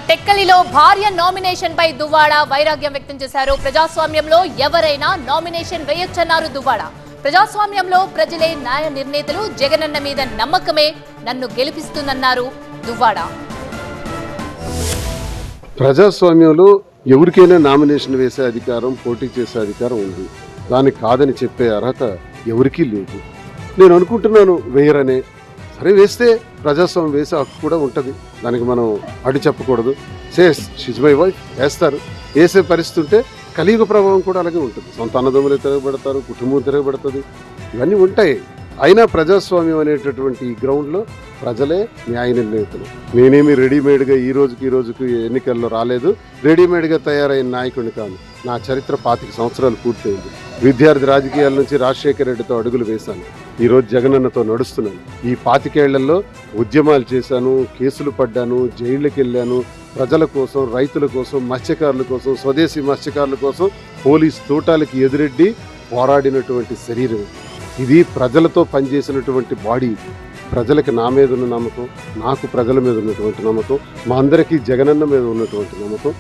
టెక్కలిలో భార్య నామినేషన్ పై దువ్వాడ వైరాగ్యం వ్యక్తం చేశారు. ప్రజాస్వామ్యంలో ఎవరైనా నామినేషన్ వేయొచ్చన్నారు దువ్వాడ. ప్రజాస్వామ్యంలో ప్రజలే న్యాయ నిర్ణేతలు, జగనన్న మీద నమ్మకమే నన్ను గెలిపిస్తుందన్నారు దువ్వాడ. ప్రజాస్వామ్యంలో ఎవరికైనా నామినేషన్ వేసే అధికారం, పోటీ చేసే అధికారం ఉంది. దానికి కాదని చెప్పే అర్హత ఎవరికీ లేదు. నేను అనుకుంటున్నాను వేయరనే. సరే, వేస్తే ప్రజాస్వామ్యం వేసే హక్కు కూడా ఉంటుంది. దానికి మనం అడ్డు చెప్పకూడదు. షీజ్ మై వైఫ్, వేస్తారు. వేసే పరిస్థితి ఉంటే కలియుగ ప్రభావం కూడా అలాగే ఉంటుంది. సొంత అన్నదమ్ములు తిరగబడతారు, కుటుంబం తిరగబడుతుంది, ఇవన్నీ ఉంటాయి. అయినా ప్రజాస్వామ్యం అనేటటువంటి ఈ గ్రౌండ్లో ప్రజలే న్యాయ నిర్ణేతలు. నేనేమి రెడీమేడ్గా ఈ రోజుకి ఎన్నికల్లో రాలేదు. రెడీమేడ్గా తయారైన నాయకుడిని కాదు. నా చరిత్ర 25 సంవత్సరాలు పూర్తయింది. విద్యార్థి రాజకీయాల నుంచి రాజశేఖర రెడ్డితో అడుగులు వేశాను. ఈరోజు జగనన్నతో నడుస్తున్నాను. ఈ 25 ఏళ్లలో ఉద్యమాలు చేశాను, కేసులు పడ్డాను, జైళ్ళకి వెళ్ళాను. ప్రజల కోసం, రైతుల కోసం, మత్స్యకారుల కోసం, స్వదేశీ మత్స్యకారుల కోసం పోలీస్ తోటాలకి ఎదురెడ్డి పోరాడినటువంటి శరీరం ఇది. ప్రజలతో పనిచేసినటువంటి బాడీ. ప్రజలకు నా మీద ఉన్న నమ్మకం, నాకు ప్రజల మీద ఉన్నటువంటి నమ్మకం, మా అందరికీ జగనన్న మీద ఉన్నటువంటి నమ్మకం